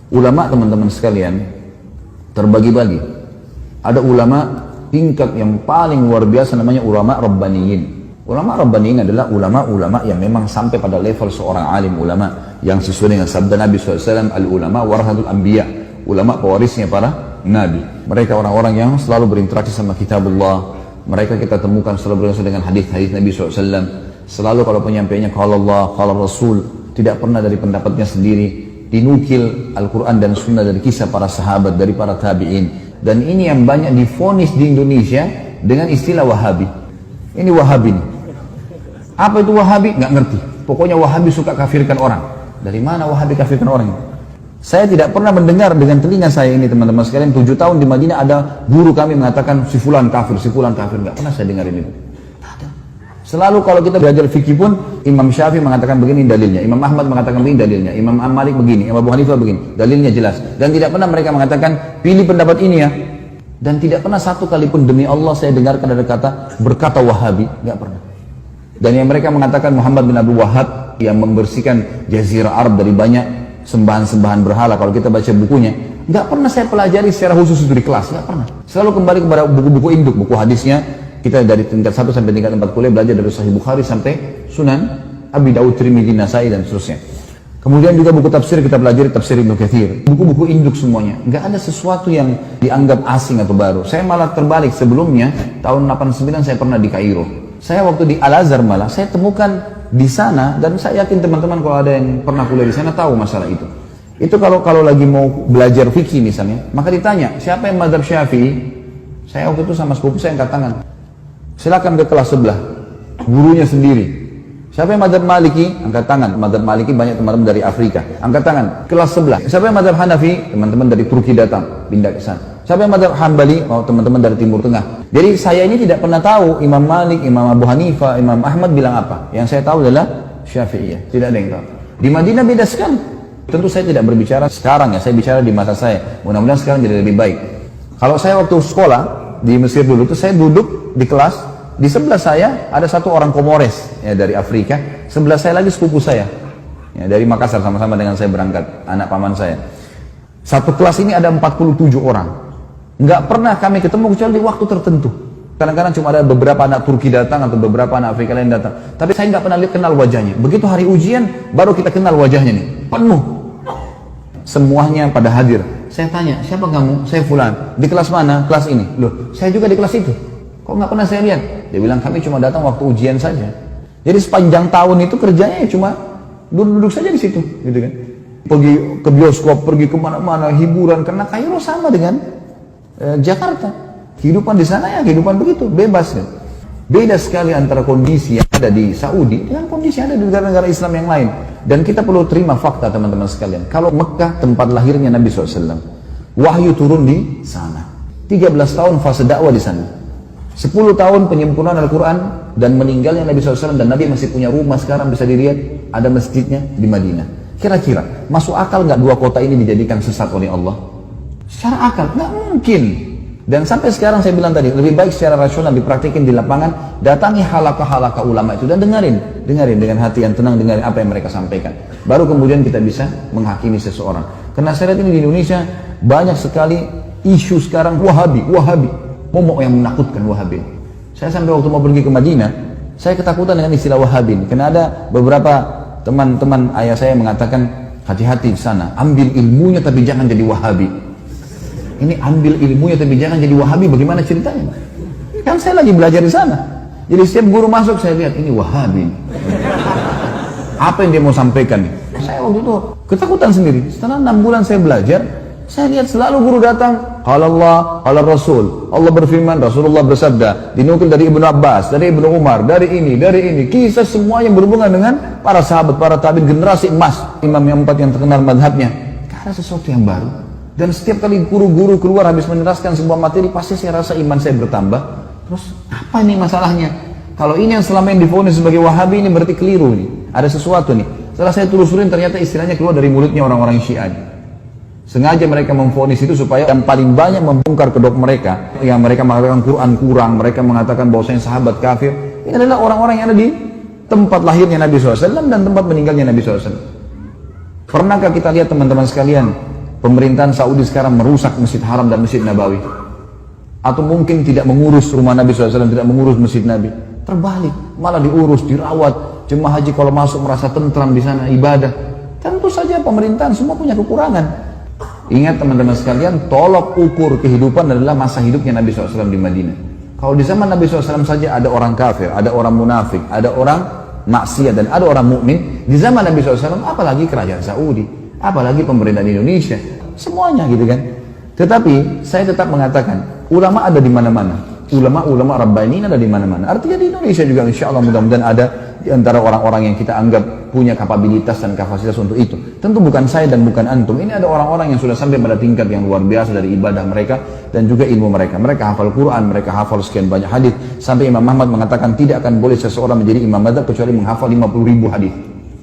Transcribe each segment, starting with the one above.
Ulama teman-teman sekalian terbagi-bagi. Ada ulama tingkat yang paling luar biasa namanya ulama rabbaniyin. Ulama rabbaniyin adalah ulama-ulama yang memang sampai pada level seorang alim ulama yang sesuai dengan sabda Nabi SAW, al-ulama warahatul anbiya, ulama pewarisnya para nabi. Mereka orang-orang yang selalu berinteraksi sama kitabullah. Mereka kita temukan selalu berinteraksi dengan hadis-hadis Nabi SAW. Selalu kalau penyampaiannya qala Allah, qala Rasul, tidak pernah dari pendapatnya sendiri. Dinukil Al-Quran dan Sunnah dari kisah para sahabat, dari para tabi'in. Dan ini yang banyak divonis di Indonesia dengan istilah Wahabi. Ini Wahabi nih. Apa itu Wahabi? Nggak ngerti. Pokoknya Wahabi suka kafirkan orang. Dari mana Wahabi kafirkan orang? Saya tidak pernah mendengar dengan telinga saya ini teman-teman sekalian. 7 tahun di Madinah ada guru kami mengatakan si fulan kafir, si fulan kafir. Nggak pernah saya dengar ini. Selalu kalau kita belajar fikih pun, Imam Syafi'i mengatakan begini dalilnya, Imam Ahmad mengatakan begini dalilnya, Imam Malik begini, Imam Abu Hanifah begini, dalilnya jelas. Dan tidak pernah mereka mengatakan, pilih pendapat ini ya. Dan tidak pernah satu kali pun demi Allah saya dengarkan ada kata, berkata Wahabi, nggak pernah. Dan yang mereka mengatakan Muhammad bin Abdul Wahhab yang membersihkan Jazirah Arab dari banyak sembahan-sembahan berhala, kalau kita baca bukunya, nggak pernah saya pelajari secara khusus itu di kelas, nggak pernah. Selalu kembali kepada buku-buku induk, buku hadisnya. Kita dari tingkat 1 sampai tingkat 4 kuliah belajar dari Sahih Bukhari sampai Sunan Abi Daud, Tirmidzi, Nasai dan seterusnya. Kemudian juga buku tafsir kita pelajari tafsir Ibnu Katsir. Buku-buku induk semuanya. Nggak ada sesuatu yang dianggap asing atau baru. Saya malah terbalik, sebelumnya tahun 89 saya pernah di Kairo. Saya waktu di Al-Azhar malah saya temukan di sana, dan saya yakin teman-teman kalau ada yang pernah kuliah di sana tahu masalah itu. Itu kalau lagi mau belajar fikih misalnya, maka ditanya siapa yang mazhab Syafi'i. Saya waktu itu sama sepupu saya angkat tangan. Silakan ke kelas sebelah, gurunya sendiri. Siapa yang mazhab Maliki? Angkat tangan. Mazhab Maliki banyak teman-teman dari Afrika. Angkat tangan. Kelas sebelah. Siapa yang mazhab Hanafi? Teman-teman dari Turki datang, pindah ke sana. Siapa yang mazhab Hambali? Oh, teman-teman dari Timur Tengah. Jadi saya ini tidak pernah tahu Imam Malik, Imam Abu Hanifah, Imam Ahmad bilang apa. Yang saya tahu adalah Syafi'iyah. Tidak ada yang tahu. Di Madinah beda sekali. Tentu saya tidak berbicara sekarang ya, saya bicara di masa saya. Mudah-mudahan sekarang jadi lebih baik. Kalau saya waktu sekolah di Mesir dulu itu saya duduk di kelas, di sebelah saya ada satu orang Komores ya, dari Afrika, sebelah saya lagi sepupu saya ya, dari Makassar, sama-sama dengan saya berangkat, anak paman saya. Satu kelas ini ada 47 orang, nggak pernah kami ketemu kecuali di waktu tertentu. Kadang-kadang cuma ada beberapa anak Turki datang atau beberapa anak Afrika lain datang, tapi saya nggak pernah kenal wajahnya. Begitu hari ujian baru kita kenal wajahnya nih, penuh, semuanya pada hadir. Saya tanya, siapa kamu? Saya fulan. Di kelas mana? Kelas ini. Loh, saya juga di kelas itu. Kok nggak pernah saya lihat? Dia bilang, kami cuma datang waktu ujian saja. Jadi sepanjang tahun itu kerjanya cuma duduk-duduk saja di situ, gitu kan. Pergi ke bioskop, pergi kemana-mana, hiburan. Karena Kairo sama dengan Jakarta. Kehidupan di sana ya kehidupan begitu, bebas kan. Beda sekali antara kondisi yang ada di Saudi dengan kondisi yang ada di negara-negara Islam yang lain. Dan kita perlu terima fakta teman-teman sekalian. Kalau Mekah tempat lahirnya Nabi SAW, wahyu turun di sana. 13 tahun fase dakwah di sana. 10 tahun penyempurnaan Al-Quran dan meninggalnya Nabi SAW, dan Nabi masih punya rumah sekarang bisa dilihat, ada masjidnya di Madinah. Kira-kira masuk akal nggak 2 kota ini dijadikan sesat oleh Allah? Secara akal nggak mungkin. Dan sampai sekarang saya bilang tadi, lebih baik secara rasional dipraktikin di lapangan, datangi halaqah-halaqah ulama itu dan dengarin dengan hati yang tenang, dengarin apa yang mereka sampaikan. Baru kemudian kita bisa menghakimi seseorang. Karena saya lihat ini di Indonesia banyak sekali isu sekarang Wahabi, momok yang menakutkan Wahabi. Saya sampai waktu mau pergi ke Madinah, saya ketakutan dengan istilah Wahabi. Karena ada beberapa teman-teman ayah saya mengatakan, hati-hati di sana, ambil ilmunya tapi jangan jadi Wahabi. Ini ambil ilmunya tapi jangan jadi Wahabi, bagaimana ceritanya? Kan saya lagi belajar di sana. Jadi setiap guru masuk saya lihat, ini Wahabi. Apa yang dia mau sampaikan nih? Saya waktu itu ketakutan sendiri. Setelah 6 bulan saya belajar, saya lihat selalu guru datang, qala Allah, qala Rasul. Allah berfirman, Rasulullah bersabda, dinukil dari Ibnu Abbas, dari Ibnu Umar, dari ini, kisah semua yang berhubungan dengan para sahabat, para tabi'in, generasi emas, imam yang 4 yang terkenal madhabnya. Karena sesuatu yang baru. Dan setiap kali guru-guru keluar habis meneraskan sebuah materi, pasti saya rasa iman saya bertambah. Terus apa nih masalahnya? Kalau ini yang selama yang divonis sebagai Wahabi, ini berarti keliru nih. Ada sesuatu nih. Setelah saya telusurin, ternyata istilahnya keluar dari mulutnya orang-orang Syiah. Sengaja mereka memvonis itu supaya yang paling banyak membongkar kedok mereka, yang mereka mengatakan Quran kurang, mereka mengatakan bahwasanya sahabat kafir. Ini adalah orang-orang yang ada di tempat lahirnya Nabi SAW dan tempat meninggalnya Nabi SAW. Pernahkah kita lihat teman-teman sekalian, pemerintahan Saudi sekarang merusak Masjid Haram dan Masjid Nabawi? Atau mungkin tidak mengurus rumah Nabi SAW, tidak mengurus Masjid Nabi? Terbalik, malah diurus, dirawat. Jemaah haji kalau masuk merasa tentram di sana, ibadah. Tentu saja pemerintahan semua punya kekurangan. Ingat teman-teman sekalian, tolok ukur kehidupan adalah masa hidupnya Nabi SAW di Madinah. Kalau di zaman Nabi SAW saja ada orang kafir, ada orang munafik, ada orang maksiat, dan ada orang mukmin. Di zaman Nabi SAW, apalagi kerajaan Saudi, apalagi pemerintahan Indonesia, semuanya gitu kan. Tetapi saya tetap mengatakan, ulama ada di mana-mana. Ulama-ulama Rabbaniin ada di mana-mana. Artinya di Indonesia juga insya Allah mudah-mudahan ada di antara orang-orang yang kita anggap punya kapabilitas dan kapasitas untuk itu. Tentu bukan saya dan bukan antum. Ini ada orang-orang yang sudah sampai pada tingkat yang luar biasa dari ibadah mereka dan juga ilmu mereka. Mereka hafal Quran, mereka hafal sekian banyak hadis. Sampai Imam Ahmad mengatakan tidak akan boleh seseorang menjadi imam madzhab kecuali menghafal 50.000 hadis.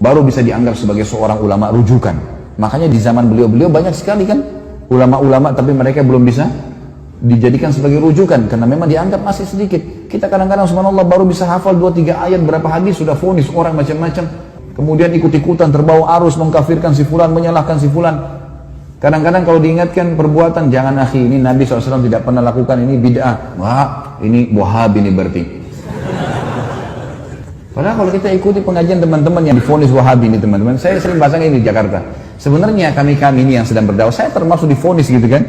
Baru bisa dianggap sebagai seorang ulama rujukan. Makanya di zaman beliau-beliau banyak sekali kan ulama-ulama tapi mereka belum bisa dijadikan sebagai rujukan karena memang dianggap masih sedikit. Kita kadang-kadang subhanallah baru bisa hafal 2-3 ayat berapa hadis sudah vonis orang macam-macam, kemudian ikut-ikutan terbawa arus mengkafirkan si fulan, menyalahkan si fulan. Kadang-kadang kalau diingatkan perbuatan, jangan akhi, ini Nabi SAW tidak pernah lakukan, ini bid'ah. Wah, ini wahabi ini berarti. Padahal kalau kita ikuti pengajian teman-teman yang divonis wahabi ini teman-teman, saya sering bahas ini di Jakarta. Sebenarnya kami ini yang sedang berdakwah, saya termasuk divonis gitu kan.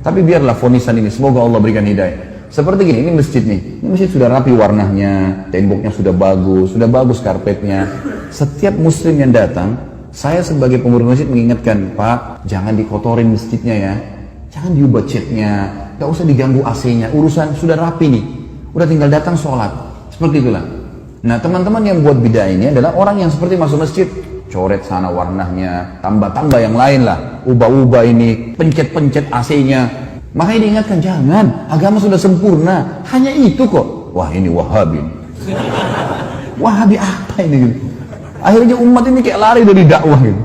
Tapi biarlah vonisan ini, semoga Allah berikan hidayah. Seperti gini, ini masjid nih. Ini masjid sudah rapi warnanya, temboknya sudah bagus karpetnya. Setiap muslim yang datang, saya sebagai pengurus masjid mengingatkan, Pak, jangan dikotorin masjidnya ya. Jangan diubah catnya, gak usah diganggu AC-nya. Urusan sudah rapi nih, udah tinggal datang sholat. Seperti itulah. Nah teman-teman yang buat bid'ah ini adalah orang yang seperti masuk masjid, coret sana warnanya, tambah-tambah yang lain lah, ubah-ubah ini, pencet-pencet AC-nya. Makanya diingatkan, jangan, agama sudah sempurna, hanya itu kok. Wah ini wahabi. Wahabi apa ini gitu. Akhirnya umat ini kayak lari dari dakwah gitu.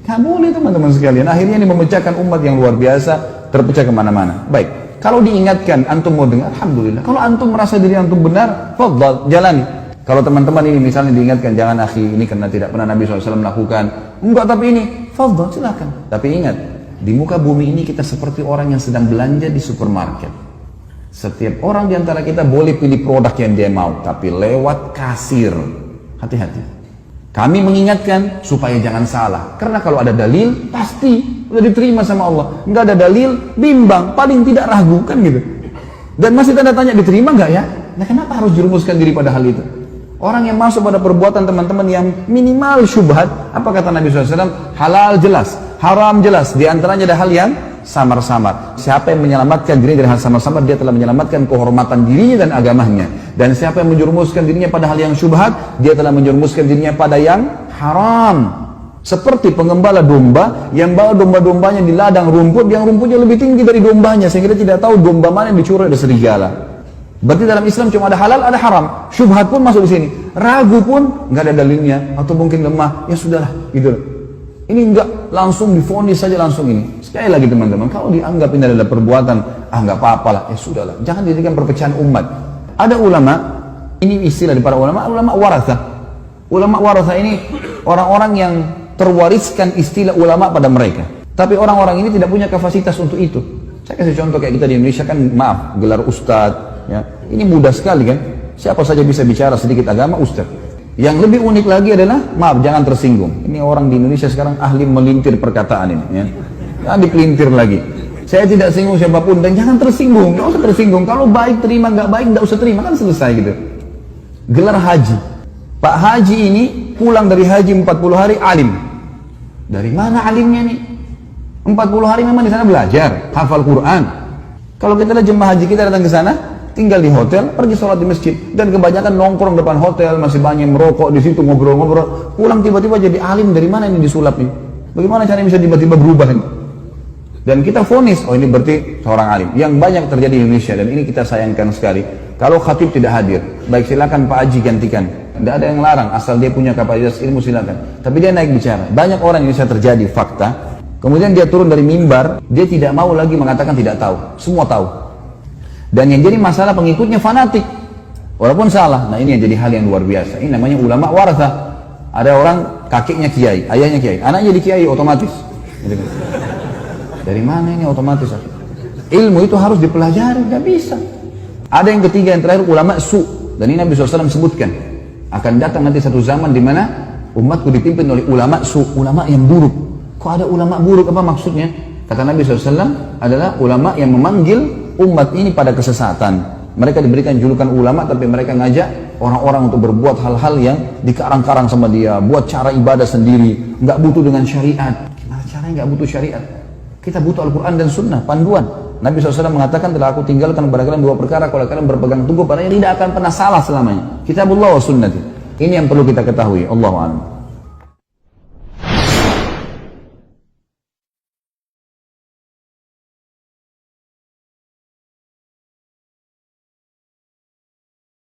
Gak boleh teman-teman sekalian, akhirnya ini memecahkan umat yang luar biasa, terpecah kemana-mana. Baik, kalau diingatkan, antum mau dengar, alhamdulillah. Kalau antum merasa diri antum benar, fadhal, jalani. Kalau teman-teman ini misalnya diingatkan, jangan akhi, ini karena tidak pernah Nabi SAW melakukan. Enggak, tapi ini, fadhal, silakan. Tapi ingat, di muka bumi ini kita seperti orang yang sedang belanja di supermarket. Setiap orang di antara kita boleh pilih produk yang dia mau, tapi lewat kasir. Hati-hati. Kami mengingatkan supaya jangan salah. Karena kalau ada dalil, pasti sudah diterima sama Allah. Enggak ada dalil, bimbang, paling tidak ragu, kan gitu. Dan masih tanda tanya, diterima enggak ya? Nah kenapa harus jerumuskan diri pada hal itu? Orang yang masuk pada perbuatan teman-teman yang minimal syubhat, apa kata Nabi SAW? Halal jelas, haram jelas. Di antaranya ada hal yang samar-samar. Siapa yang menyelamatkan dirinya dari hal samar-samar, dia telah menyelamatkan kehormatan dirinya dan agamanya. Dan siapa yang menjerumuskan dirinya pada hal yang syubhat, dia telah menjerumuskan dirinya pada yang haram. Seperti pengembala domba yang bawa domba-dombanya di ladang rumput, yang rumputnya lebih tinggi dari dombanya, sehingga dia tidak tahu domba mana yang dicuri ada serigala. Berarti dalam Islam cuma ada halal, ada haram. Syubhat pun masuk di sini. Ragu pun nggak ada dalilnya atau mungkin lemah. Ya sudahlah, gitu. Ini nggak langsung divonis saja langsung ini. Sekali lagi teman-teman, kalau dianggap ini adalah perbuatan, nggak apa-apa lah. Ya sudahlah. Jangan dijadikan perpecahan umat. Ada ulama, ini istilah dari para ulama warathah. Ulama warathah ini orang-orang yang terwariskan istilah ulama pada mereka. Tapi orang-orang ini tidak punya kapasitas untuk itu. Saya kasih contoh kayak kita di Indonesia kan, maaf, gelar ustadz. Ya, ini mudah sekali kan, siapa saja bisa bicara sedikit agama ustaz. Yang lebih unik lagi adalah, maaf jangan tersinggung, ini orang di Indonesia sekarang ahli melintir perkataan ini ya. Jangan dipelintir lagi. Saya tidak singgung siapapun dan jangan tersinggung, nggak usah tersinggung. Kalau baik terima, nggak baik nggak usah terima, kan selesai gitu. Gelar haji, Pak Haji ini pulang dari haji 40 hari alim. Dari mana alimnya nih? 40 hari memang di sana belajar, hafal Quran. Kalau kita lihat jemaah haji kita datang ke sana, tinggal di hotel, pergi sholat di masjid, dan kebanyakan nongkrong depan hotel, masih banyak merokok di situ, ngobrol-ngobrol. Pulang tiba-tiba jadi alim, dari mana ini disulap nih? Bagaimana caranya bisa tiba-tiba berubah ini? Dan kita vonis, oh ini berarti seorang alim. Yang banyak terjadi di Indonesia, dan ini kita sayangkan sekali. Kalau khatib tidak hadir, baik silakan Pak Haji gantikan. Tidak ada yang larang, asal dia punya kapasitas ilmu silakan. Tapi dia naik bicara. Banyak orang yang bisa terjadi fakta. Kemudian dia turun dari mimbar, dia tidak mau lagi mengatakan tidak tahu. Semua tahu. Dan yang jadi masalah pengikutnya fanatik, walaupun salah. Nah ini yang jadi hal yang luar biasa. Ini namanya ulama warathah. Ada orang kakeknya kiai, ayahnya kiai, anaknya jadi kiai otomatis. Dari mana ini otomatis? Ilmu itu harus dipelajari, nggak bisa. Ada yang ketiga, yang terakhir, ulama su. Dan ini Nabi SAW sebutkan, akan datang nanti satu zaman di mana umatku dipimpin oleh ulama su, ulama yang buruk. Kok ada ulama buruk, apa maksudnya? Kata Nabi SAW adalah ulama yang memanggil umat ini pada kesesatan. Mereka diberikan julukan ulama, tapi mereka ngajak orang-orang untuk berbuat hal-hal yang dikarang-karang sama dia, buat cara ibadah sendiri, nggak butuh dengan syariat. Gimana caranya nggak butuh syariat? Kita butuh Al-Quran dan Sunnah, panduan. Nabi SAW mengatakan, telah aku tinggalkan kepada kalian 2 perkara, kalau kalian berpegang teguh padanya tidak akan pernah salah selamanya. Kitabullah wa sunnati. Ini yang perlu kita ketahui. Allahu a'lam.